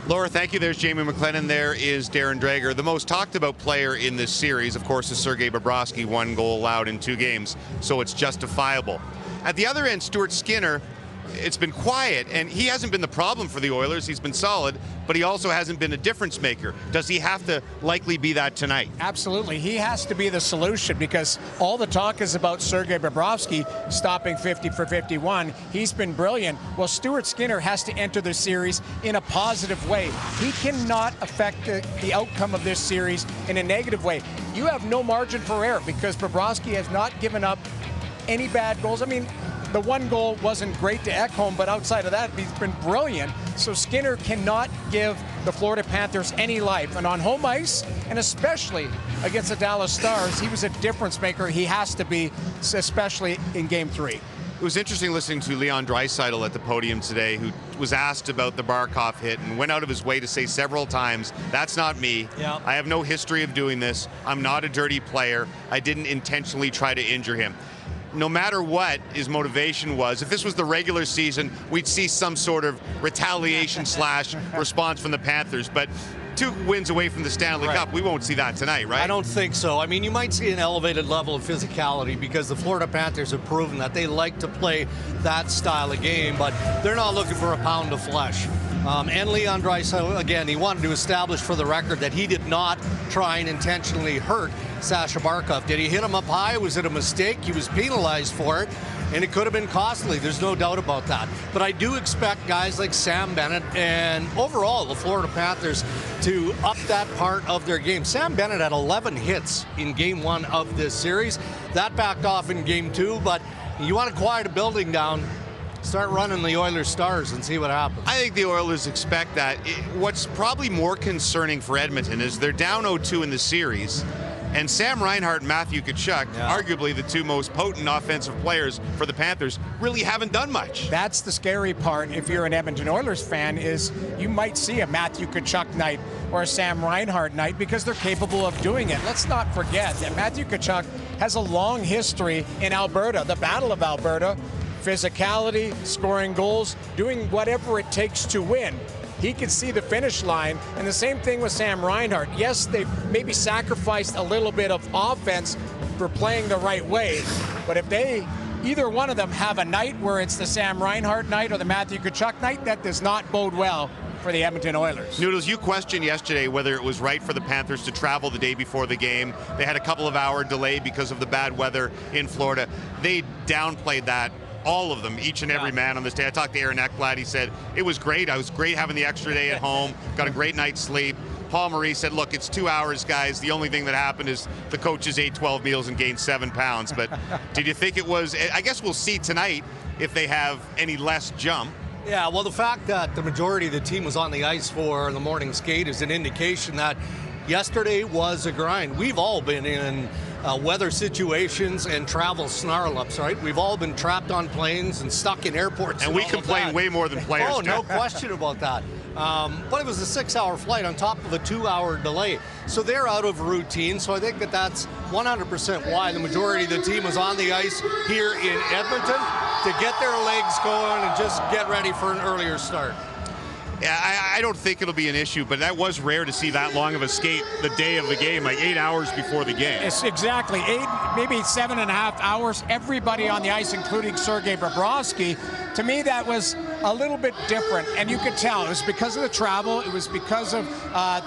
Laura, thank you. There's Jamie McLennan. There is Darren Dreger. The most talked about player in this series, of course, is Sergei Bobrovsky. 1 goal allowed in 2 games, so it's justifiable. At the other end, Stuart Skinner, it's been quiet, and he hasn't been the problem for the Oilers. He's been solid, but he also hasn't been a difference maker. Does he have to likely be that tonight? Absolutely. He has to be the solution, because all the talk is about Sergei Bobrovsky stopping 50 for 51. He's been brilliant. Well, Stuart Skinner has to enter the series in a positive way. He cannot affect the outcome of this series in a negative way. You have no margin for error, because Bobrovsky has not given up any bad goals. I mean, the 1 goal wasn't great to Ekholm, but outside of that, he's been brilliant. So Skinner cannot give the Florida Panthers any life. And on home ice, and especially against the Dallas Stars, he was a difference maker. He has to be, especially in Game 3. It was interesting listening to Leon Draisaitl at the podium today, who was asked about the Barkov hit and went out of his way to say several times, that's not me. Yeah. I have no history of doing this. I'm not a dirty player. I didn't intentionally try to injure him. No matter what his motivation was, if this was the regular season, we'd see some sort of retaliation / response from the Panthers. But 2 wins away from the Stanley Cup, we won't see that tonight, right? I don't think so. I mean, you might see an elevated level of physicality, because the Florida Panthers have proven that they like to play that style of game, but they're not looking for a pound of flesh. And Leon Draisaitl, again, he wanted to establish for the record that he did not try and intentionally hurt Sasha Barkov. Did he hit him up high? Was it a mistake? He was penalized for it, and it could have been costly. There's no doubt about that. But I do expect guys like Sam Bennett and overall the Florida Panthers to up that part of their game. Sam Bennett had 11 hits in Game 1 of this series. That backed off in Game 2, but you want to quiet a building down, start running the Oilers Stars and see what happens. I think the Oilers expect that. What's probably more concerning for Edmonton is they're down 0-2 in the series, and Sam Reinhart and Matthew Tkachuk, arguably the 2 most potent offensive players for the Panthers, really haven't done much. That's the scary part if you're an Edmonton Oilers fan, is you might see a Matthew Tkachuk night or a Sam Reinhart night, because they're capable of doing it. Let's not forget that Matthew Tkachuk has a long history in Alberta, the Battle of Alberta. Physicality, scoring goals, doing whatever it takes to win. He can see the finish line, and the same thing with Sam Reinhart. Yes, they've maybe sacrificed a little bit of offense for playing the right way, but if either one of them have a night where it's the Sam Reinhart night or the Matthew Tkachuk night, that does not bode well for the Edmonton Oilers. Noodles, you questioned yesterday whether it was right for the Panthers to travel the day before the game. They had a couple of hour delay because of the bad weather in Florida. They downplayed that. All of them, each and every man on this day. I talked to Aaron Ekblad. He said, it was great. I was great having the extra day at home. Got a great night's sleep. Paul Marie said, look, it's 2 hours, guys. The only thing that happened is the coaches ate 12 meals and gained 7 pounds. But did you think it was, I guess we'll see tonight if they have any less jump. Yeah, well, the fact that the majority of the team was on the ice for the morning skate is an indication that yesterday was a grind. We've all been in weather situations and travel snarl-ups, right? We've all been trapped on planes and stuck in airports. And we complain way more than players. Oh, no question about that. But it was a 6-hour flight on top of a 2-hour delay. So they're out of routine. So I think that that's 100% why the majority of the team was on the ice here in Edmonton to get their legs going and just get ready for an earlier start. Yeah, I don't think it'll be an issue, but that was rare to see that long of a skate the day of the game, like 8 hours before the game. It's exactly 8, maybe 7.5 hours. Everybody on the ice, including Sergei Bobrovsky. To me, that was a little bit different, and you could tell it was because of the travel. It was because of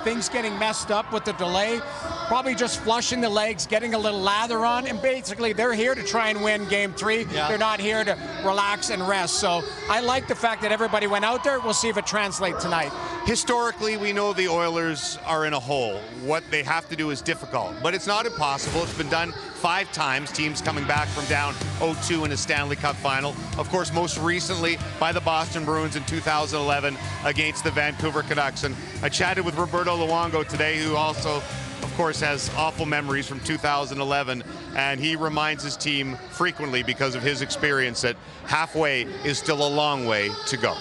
things getting messed up with the delay. Probably just flushing the legs, getting a little lather on, and basically they're here to try and win Game 3. Yeah. They're not here to relax and rest. So I like the fact that everybody went out there. We'll see if it translates tonight. Historically, we know the Oilers are in a hole. What they have to do is difficult, but it's not impossible. It's been done 5 times, teams coming back from down 0-2 in a Stanley Cup Final. Of course, most recently by the Boston Bruins in 2011 against the Vancouver Canucks. And I chatted with Roberto Luongo today, who also, of course, has awful memories from 2011, and he reminds his team frequently, because of his experience, that halfway is still a long way to go.